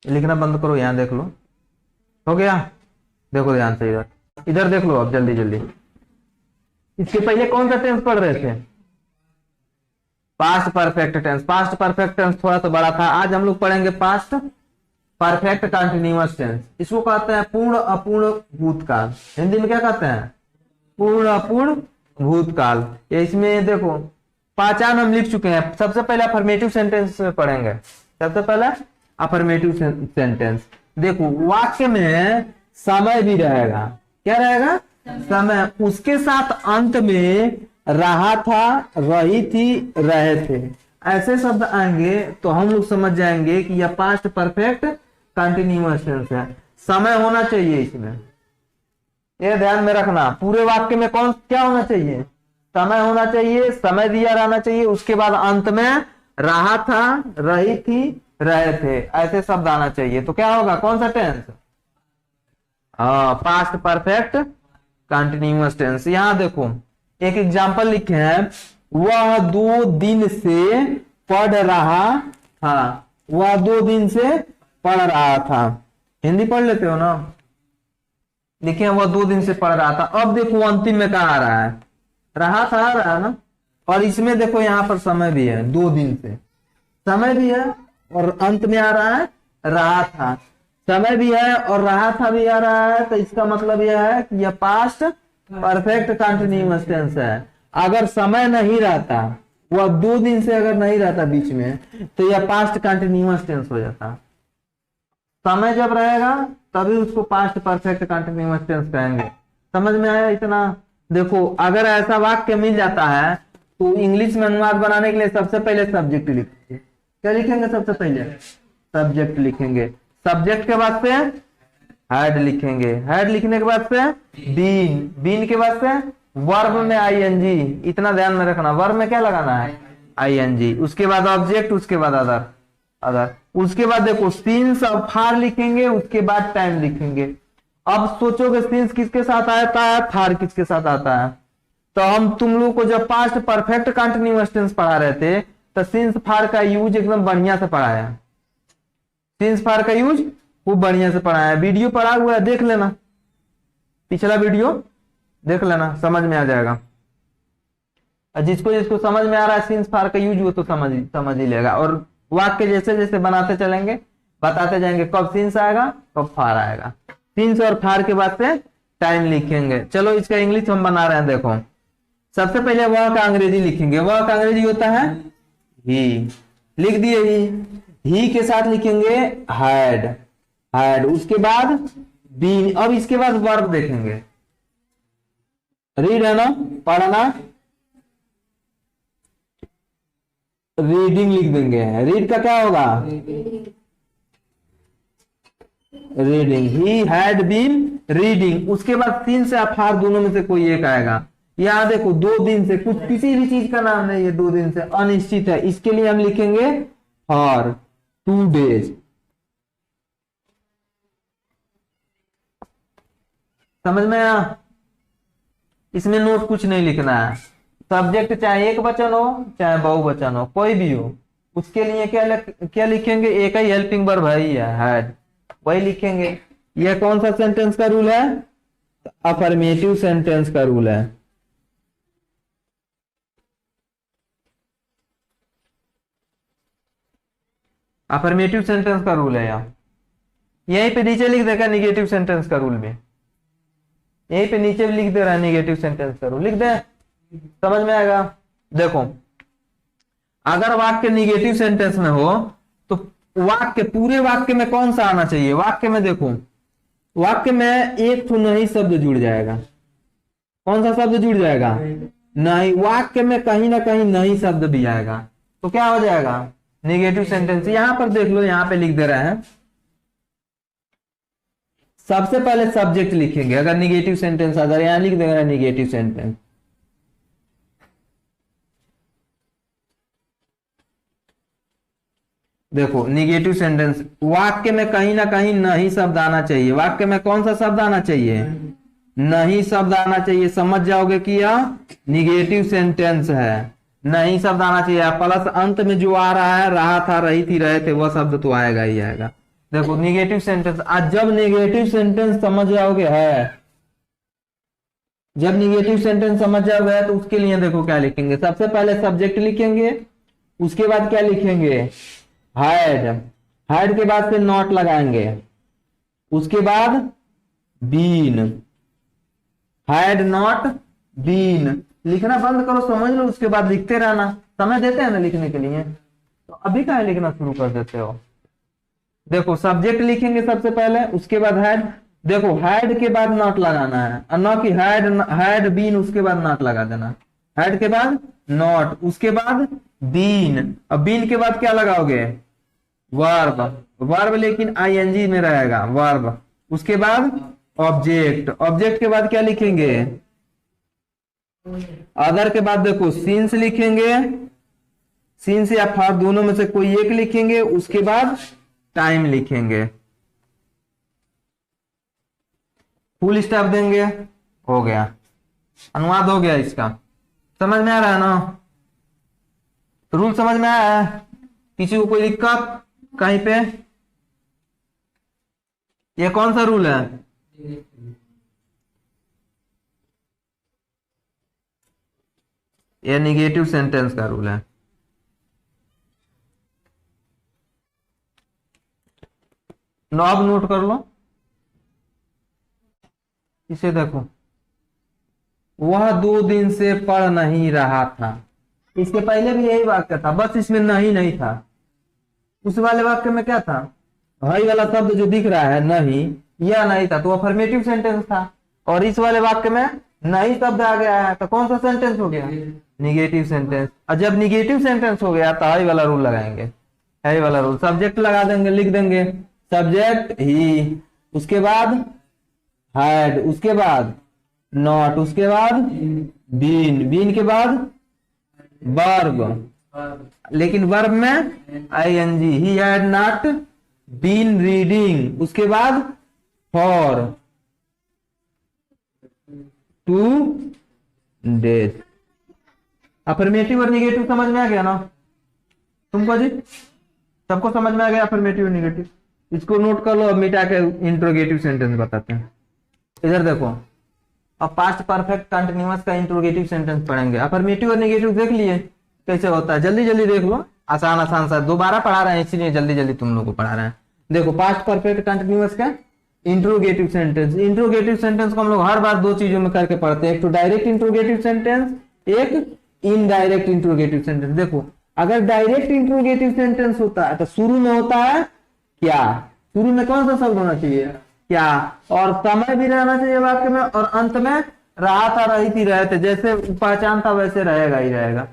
लिखना बंद करो, यहाँ देख लो, हो गया। देखो ध्यान से इधर, इधर देख लो अब जल्दी जल्दी। इसके पहले कौन सा टेंस पढ़ रहे थे? Past perfect tense. Past perfect tense थोड़ा सा बड़ा था, आज हम लोग पढ़ेंगे पास्ट परफेक्ट कंटिन्यूअस टेंस। इसको कहते हैं पूर्ण अपूर्ण भूतकाल। हिंदी में क्या कहते हैं? पूर्ण अपूर्ण भूतकाल। इसमें देखो पहचान हम लिख चुके हैं। सबसे पहले अफर्मेटिव सेंटेंस पढ़ेंगे। सबसे पहले अफर्मेटिव सेंटेंस। देखो वाक्य में समय भी रहेगा। क्या रहेगा? समय। उसके साथ अंत में रहा था, रही थी, रहे थे, ऐसे शब्द आएंगे तो हम लोग समझ जाएंगे कि यह पास्ट परफेक्ट कंटिन्यूअस टेंस है। समय होना चाहिए इसमें, ये ध्यान में रखना। पूरे वाक्य में कौन क्या होना चाहिए? समय होना चाहिए, समय दिया रहना चाहिए। उसके बाद अंत में रहा था, रही थी, रहे थे, ऐसे शब्द आना चाहिए। तो क्या होगा? कौन सा tense? Past perfect continuous tense. यहां देखो एक एग्जाम्पल लिखे हैं, वह 2 दिन से पढ़ रहा था। वह 2 दिन से पढ़ रहा था। हिंदी पढ़ लेते हो ना? देखिए वह 2 दिन से पढ़ रहा था। अब देखो अंतिम में क्या आ रहा है? रहा था आ रहा है ना। और इसमें देखो यहाँ पर समय भी है, 2 दिन से समय भी है और अंत में आ रहा है रहा था। समय भी है और रहा था भी आ रहा है, तो इसका मतलब यह है कि यह पास्ट परफेक्ट कंटिन्यूअस टेंस है। अगर समय नहीं रहता, वह 2 दिन से अगर नहीं रहता बीच में, तो यह पास्ट कंटिन्यूअस टेंस हो जाता। समय जब रहेगा तभी उसको पास्ट परफेक्ट कंटिन्यूअस टेंस कहेंगे। समझ में आया इतना? देखो अगर ऐसा वाक्य मिल जाता है तो इंग्लिश में अनुवाद बनाने के लिए सबसे पहले सब्जेक्ट लिखेंगे। क्या लिखेंगे? सबसे पहले सब्जेक्ट लिखेंगे। सब्जेक्ट के बाद से हेड लिखेंगे। हेड लिखने के बाद से बीन। बीन के बाद से वर्ब में आईएनजी। इतना ध्यान में रखना, वर्ब में क्या लगाना है? आईएनजी। उसके बाद ऑब्जेक्ट, उसके बाद अदर। अदर उसके बाद देखो सिंस और फार लिखेंगे, उसके बाद टाइम लिखेंगे। अब सोचोगे सिंस किसके साथ आता है, फार किसके साथ आता है? तो हम तुम लोग को जब पास्ट परफेक्ट कंटिन्यूअस टेंस पढ़ा रहे थे तो सिंस फार का यूज एकदम बढ़िया से पढ़ाया। सिंस फार का यूज खूब बढ़िया से पढ़ाया। वीडियो पढ़ा हुआ है, देख लेना, पिछला वीडियो देख लेना, समझ में आ जाएगा। जिसको जिसको समझ में आ रहा है सिंस फार का यूज, वो तो समझ ही लेगा। और वाक्य जैसे जैसे बनाते चलेंगे, बताते जाएंगे कब सिंस आएगा कब फार आएगा। सिंस और फार के बाद से टाइम लिखेंगे। चलो इसका इंग्लिश हम बना रहे हैं। देखो सबसे पहले वह का अंग्रेजी लिखेंगे। वह का अंग्रेजी होता है ही। लिख दिए ही के साथ लिखेंगे हैड। हैड उसके बाद बीन। अब इसके बाद वर्ब देखेंगे। रीड है ना, पढ़ना, रीडिंग लिख देंगे। रीड का क्या होगा? Reading. He had been reading. उसके बाद 3 से फार दोनों में से कोई एक आएगा। यहां देखो 2 दिन से, कुछ किसी भी चीज का नाम नहीं है, 2 दिन से अनिश्चित है, इसके लिए हम लिखेंगे फॉर 2 days। समझ में आया? इसमें नोट कुछ नहीं लिखना है। सब्जेक्ट चाहे एक वचन हो चाहे बहुवचन हो, कोई भी हो, उसके लिए क्या लिखेंगे? एक ही हेल्पिंग वर्ब है ही है, हैड, वही लिखेंगे। यह कौन सा सेंटेंस का रूल है? अफर्मेटिव सेंटेंस का रूल है। अफर्मेटिव सेंटेंस का रूल है। यहाँ यहीं पे नीचे लिख देगा निगेटिव सेंटेंस का रूल भी। यहीं पे नीचे भी लिख दे रहा है निगेटिव सेंटेंस का रूल, लिख दे, समझ में आएगा। देखो अगर वाक्य निगेटिव सेंटेंस में हो तो वाक्य, पूरे वाक्य में कौन सा आना चाहिए? वाक्य में देखो, वाक्य में एक तो नहीं शब्द जुड़ जाएगा। कौन सा शब्द जुड़ जाएगा? नहीं। वाक्य में कहीं ना कहीं नहीं शब्द भी आएगा तो क्या हो जाएगा? Negative sentence. यहां पर देख लो, यहां पे लिख दे रहे हैं। सबसे पहले सब्जेक्ट लिखेंगे अगर निगेटिव सेंटेंस अगर यहां लिख देगा निगेटिव सेंटेंस। देखो निगेटिव सेंटेंस, वाक्य में कहीं ना कहीं नहीं शब्द आना चाहिए। वाक्य में कौन सा शब्द आना चाहिए? नहीं शब्द आना चाहिए। समझ जाओगे कि यह निगेटिव सेंटेंस है। नहीं शब्द आना चाहिए। प्लस अंत में जो आ रहा है, रहा था, रही थी, रहे थे, वह शब्द तो आएगा ही आएगा। देखो निगेटिव सेंटेंस, आज जब निगेटिव सेंटेंस समझ जाओगे है, जब निगेटिव सेंटेंस समझ जाओगे तो उसके लिए देखो क्या लिखेंगे। सबसे पहले सब्जेक्ट लिखेंगे, उसके बाद क्या लिखेंगे, हैड, हैड के बाद से नॉट लगाएंगे, उसके बाद बीन, हैड नॉट बीन। लिखना बंद करो, समझ लो, उसके बाद लिखते रहना। समय देते हैं ना लिखने के लिए, तो अभी कहाँ लिखना शुरू कर देते हो। देखो सब्जेक्ट लिखेंगे सबसे पहले, उसके बाद हैड। देखो हैड के बाद नॉट लगाना है, और न कि हैड बीन उसके बाद नॉट लगा देना। हैड के बाद नॉट, उसके बाद बीन, और बीन के बाद क्या लगाओगे, वर्ब, वर्ब लेकिन आईएनजी में रहेगा वर्ब। उसके बाद ऑब्जेक्ट, ऑब्जेक्ट के बाद क्या लिखेंगे, अदर के बाद देखो सिंस लिखेंगे, सिंस या फॉर दोनों में से कोई एक लिखेंगे, उसके बाद टाइम लिखेंगे, फुल स्टॉप देंगे, हो गया, अनुवाद हो गया इसका। समझ में आ रहा है ना, रूल समझ में आया है, किसी को कोई दिक्कत कहीं पे। ये कौन सा रूल है, ये निगेटिव सेंटेंस का रूल है। अब नोट कर लो इसे, देखो वह 2 दिन से पढ़ नहीं रहा था। इसके पहले भी यही वाक्य था, बस इसमें नहीं था। उस वाले वाक्य में क्या था, हई वाला शब्द जो दिख रहा है नहीं, यह नहीं था, तो अफर्मेटिव सेंटेंस था। और इस वाले वाक्य में नहीं शब्द आ गया है, तो कौन सा सेंटेंस हो गया, निगेटिव सेंटेंस। और जब निगेटिव सेंटेंस हो गया तो हई वाला रूल लगाएंगे, हई वाला रूल। सब्जेक्ट लगा देंगे, लिख देंगे सब्जेक्ट ही, उसके बाद हैड, उसके बाद नॉट, उसके बाद बीन, बीन के बाद वर्ब, लेकिन वर्ब में ING, he had not been reading. उसके बाद फॉर 2 days। अफर्मेटिव और निगेटिव समझ में आ गया ना तुमको जी, सबको समझ में आ गया अफर्मेटिव और निगेटिव। इसको नोट कर लो, अब मिटा के इंट्रोगेटिव सेंटेंस बताते हैं। इधर देखो, अब पास्ट परफेक्ट कंटिन्यूअस का इंट्रोगेटिव सेंटेंस पढ़ेंगे। अफर्मेटिव और नेगेटिव देख लिए कैसे होता है, जल्दी जल्दी देख लो, आसान आसान सा, दोबारा पढ़ा रहे हैं इसीलिए जल्दी जल्दी तुम लोग को पढ़ा रहे हैं। देखो पास्ट परफेक्ट कंटिन्यूअस का इंट्रोगेटिव सेंटेंस। इंट्रोगेटिव सेंटेंस को हम लोग हर बार 2 चीजों में करके पढ़ते हैं, एक तो डायरेक्ट इंट्रोगेटिव सेंटेंस, एक इनडायरेक्ट इंट्रोगेटिव सेंटेंस। देखो अगर डायरेक्ट इंट्रोगेटिव सेंटेंस होता है तो शुरू में होता है क्या, शुरू में कौन सा शब्द होना चाहिए, क्या, और समय भी रहना चाहिए वाक्य में, और अंत में रहा था, रही थी, रहे थे, जैसे पहचान था वैसे रहेगा ही रहेगा।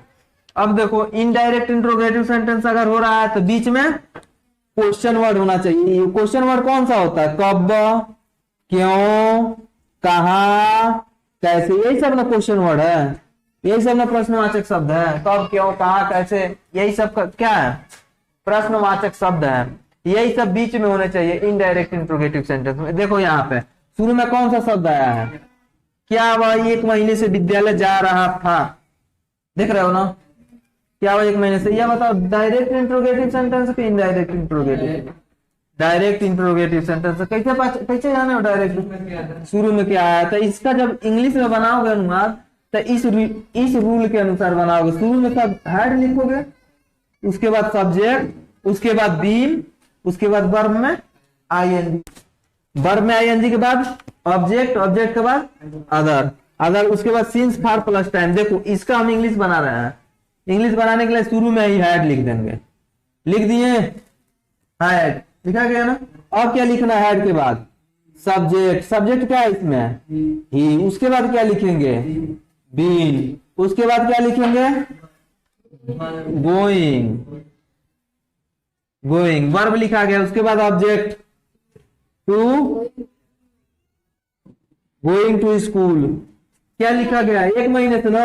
अब देखो इनडायरेक्ट इंट्रोगेटिव सेंटेंस अगर हो रहा है तो बीच में क्वेश्चन वर्ड होना चाहिए। क्वेश्चन वर्ड कौन सा होता है, कब, क्यों, कहा, कैसे, यही सब ना क्वेश्चन वर्ड है, यही सब ना प्रश्नवाचक शब्द है। कब, क्यों, कहा, कैसे, यही सब क्या है, प्रश्नवाचक शब्द है। यही सब बीच में होने चाहिए इनडायरेक्ट इंट्रोगेटिव सेंटेंस में। देखो यहाँ पे शुरू में कौन सा शब्द आया है, क्या वह 1 महीने से विद्यालय जा रहा था, देख रहे हो ना, क्या वह 1 महीने से। यह बताओ डायरेक्ट इंट्रोगेटिव सेंटेंस की indirect interrogative, direct interrogative sentence कैसे जाने हो, डायरेक्ट शुरू में क्या आया था। इसका जब इंग्लिश में बनाओगे अनुवाद तो इस रूल के अनुसार बनाओगे। शुरू में सब हैड लिखोगे, उसके बाद सब्जेक्ट, उसके बाद बीन, उसके बाद वर्ब में आईएनजी, वर्ब में आईएनजी के बाद ऑब्जेक्ट, ऑब्जेक्ट के बाद अदर, अदर, उसके बाद सिंस, फॉर प्लस टाइम। देखो इसका हम इंग्लिश बना रहे हैं, इंग्लिश बनाने के लिए शुरू में ही हैड लिख देंगे, लिख दिए हैड, लिखा गया ना। और क्या लिखना है हैड के बाद, सब्जेक्ट, सब्जेक्ट क्या है इसमें, ही, उसके बाद क्या लिखेंगे, बीन, उसके बाद क्या लिखेंगे, गोइंग, गोइंग, वर्ब लिखा गया, उसके बाद object, to, going to school, क्या लिखा गया 1 महीने से ना,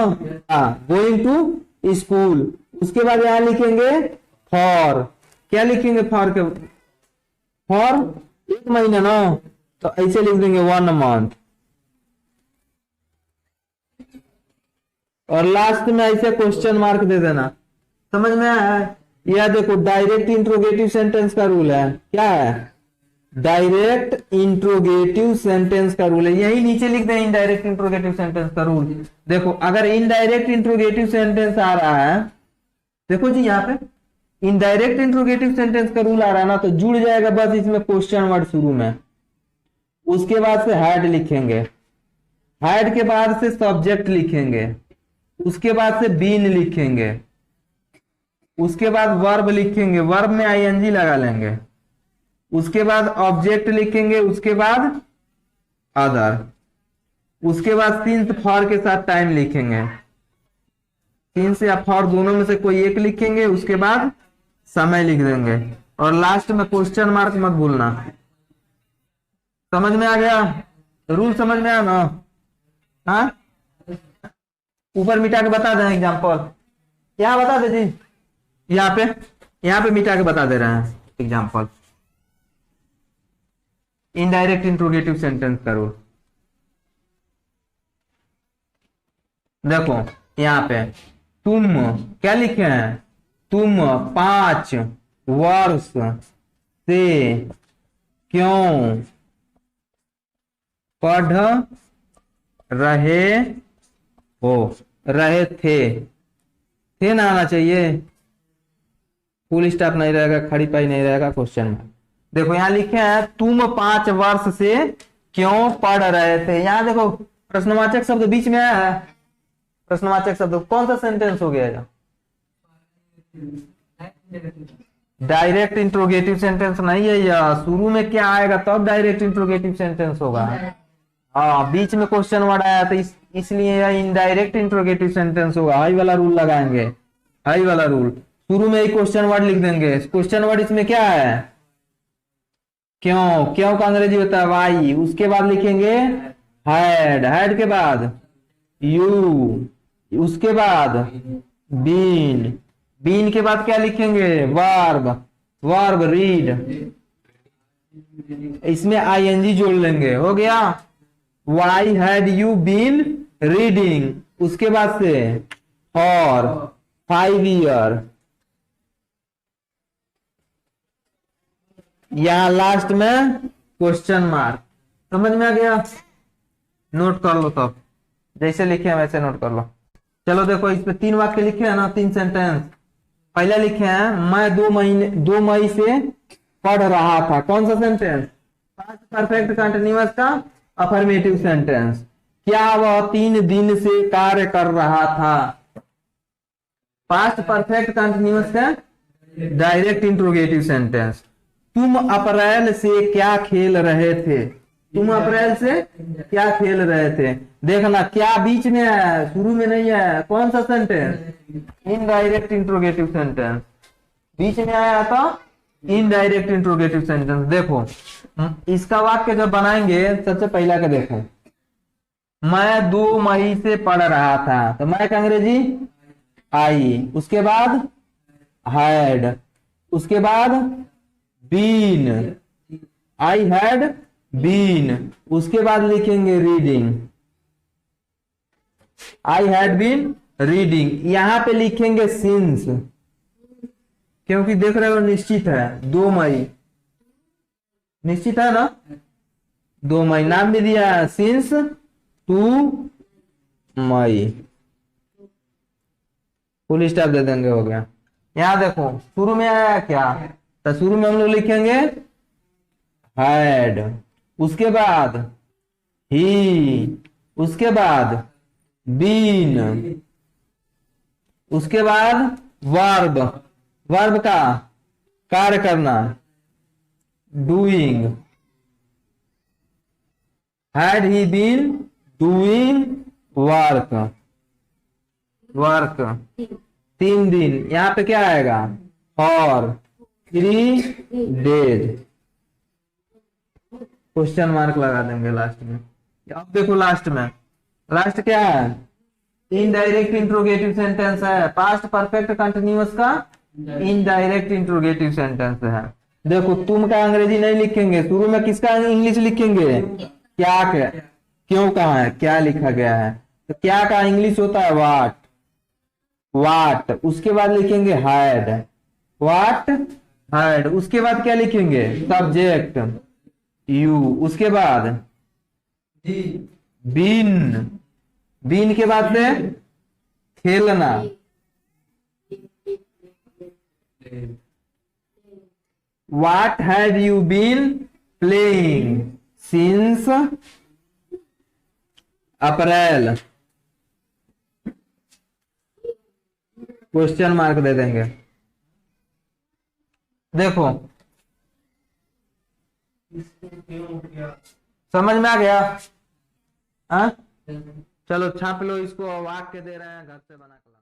गोइंग टू स्कूल। उसके बाद यहां लिखेंगे फॉर, क्या लिखेंगे फॉर के, फॉर 1 महीना ना, तो ऐसे लिख देंगे 1 month। और लास्ट में ऐसे क्वेश्चन मार्क दे देना। समझ में आया है। यह देखो डायरेक्ट इंट्रोगेटिव सेंटेंस का रूल है, क्या है, डायरेक्ट इंट्रोगेटिव सेंटेंस का रूल है, यही नीचे लिख दें इनडायरेक्ट इंट्रोगेटिव सेंटेंस का रूल। देखो अगर इनडायरेक्ट इंट्रोगेटिव सेंटेंस आ रहा है, देखो जी यहाँ पे इनडायरेक्ट इंट्रोगेटिव सेंटेंस का रूल आ रहा है ना, तो जुड़ जाएगा बस इसमें क्वेश्चन वर्ड शुरू में, उसके बाद से हैड लिखेंगे, हैड के बाद से सब्जेक्ट लिखेंगे, उसके बाद से बीन लिखेंगे, उसके बाद वर्ब लिखेंगे, वर्ब में आईएनजी लगा लेंगे, उसके बाद ऑब्जेक्ट लिखेंगे, उसके बाद अदर, उसके बाद सिंस फॉर के साथ टाइम लिखेंगे, सिंस या फॉर दोनों में से कोई एक लिखेंगे, उसके बाद समय लिख देंगे, और लास्ट में क्वेश्चन मार्क मत भूलना। समझ में आ गया रूल? समझ में आया ना? हाँ, ऊपर मिटा के बता दें एग्जाम्पल, यहाँ बता दे जी, यहाँ पे मिटा के बता दे रहे हैं एग्जाम्पल। इनडायरेक्ट इंट्रोगेटिव सेंटेंस का रूल देखो, यहाँ पे तुम क्या लिखे हैं, तुम 5 वर्ष से क्यों पढ़ रहे हो, रहे थे ना आना चाहिए, फुल स्टॉप नहीं रहेगा, खड़ी पाई नहीं रहेगा, क्वेश्चन में। देखो यहाँ लिखे हैं तुम 5 वर्ष से क्यों पढ़ रहे थे, यहाँ देखो प्रश्नवाचक शब्द बीच में आया है, प्रश्नवाचक शब्द कौन सा सेंटेंस हो गया? डायरेक्ट इंट्रोगेटिव सेंटेंस नहीं है यह, शुरू में क्या आएगा तब डायरेक्ट इंट्रोगेटिव सेंटेंस होगा। हाँ, बीच में क्वेश्चन वर्ड आया तो इसलिए यह इनडायरेक्ट इंट्रोगेटिव सेंटेंस होगा। हाई वाला रूल लगाएंगे, हाई वाला रूल, शुरू में ही क्वेश्चन वर्ड लिख देंगे। क्वेश्चन वर्ड इसमें क्या है? क्यों, क्यों का अंग्रेजी होता है वाई, उसके बाद लिखेंगे हैड, हैड के बाद यू, उसके बाद बीन, बीन के बाद क्या लिखेंगे? वर्ब, वर्ब रीड, इसमें आईएनजी जोड़ लेंगे, हो गया। Why had you been reading, उसके बाद से फॉर 5 ईयर, यहां लास्ट में क्वेश्चन मार्क। समझ में आ गया? नोट कर लो, तब जैसे लिखे हैं वैसे नोट कर लो। चलो देखो, इस पे 3 वाक्य लिखे हैं ना, 3 सेंटेंस। पहले लिखे हैं मैं 2 मई से पढ़ रहा था, कौन सा सेंटेंस? पास्ट परफेक्ट कंटिन्यूअस का अफर्मेटिव सेंटेंस। क्या वह 3 दिन से कार्य कर रहा था? पास्ट परफेक्ट कंटिन्यूअस का डायरेक्ट इंट्रोगेटिव सेंटेंस। तुम अप्रैल से क्या खेल रहे थे? तुम अप्रैल से क्या खेल रहे थे? देखना क्या बीच में है, शुरू में नहीं है, कौन सा सेंटेंस? Indirect interrogative sentence. बीच में आया था इनडायरेक्ट इंट्रोगेटिव सेंटेंस। देखो इसका वाक्य जब बनाएंगे, सबसे पहला का देखो, मैं 2 मई से पढ़ रहा था, तो मैं का अंग्रेजी आई, उसके बाद हैड, उसके बाद बीन, आई हैड बीन, उसके बाद लिखेंगे reading, I had been reading. यहां पे लिखेंगे सिंस, क्योंकि देख रहे हो निश्चित है 2 मई, निश्चित है ना, 2 मई नाम भी दिया है, सिंस 2 मई, फुल स्टॉप दे देंगे, हो गया। यहां देखो शुरू में आया क्या, तो शुरू में हम लोग लिखेंगे हैड, उसके बाद ही, उसके बाद बीन, उसके बाद वर्ब, वर्ब का कार्य करना doing, had he been doing work, work 3 दिन, यहां पे क्या आएगा? और 3 डेज, क्वेश्चन मार्क लगा देंगे लास्ट में। अब देखो लास्ट में, लास्ट क्या है? इनडायरेक्ट इंट्रोगेटिव सेंटेंस है, पास्ट परफेक्ट कंटिन्यूअस का इनडायरेक्ट इंट्रोगेटिव सेंटेंस है। देखो तुम का अंग्रेजी नहीं लिखेंगे, शुरू में किसका इंग्लिश लिखेंगे? क्या का, क्यों कहा है, क्या लिखा गया है, तो क्या का इंग्लिश होता है वाट, वाट, उसके बाद लिखेंगे हैड, वाट हैड, उसके बाद क्या लिखेंगे? सब्जेक्ट, यू, उसके बाद बीन, बीन के बाद से खेलना, What have you been playing since April, question mark दे देंगे। देखो समझ में आ गया? हाँ, चलो छाप लो इसको, वाक्य दे रहे हैं घर से बना कर।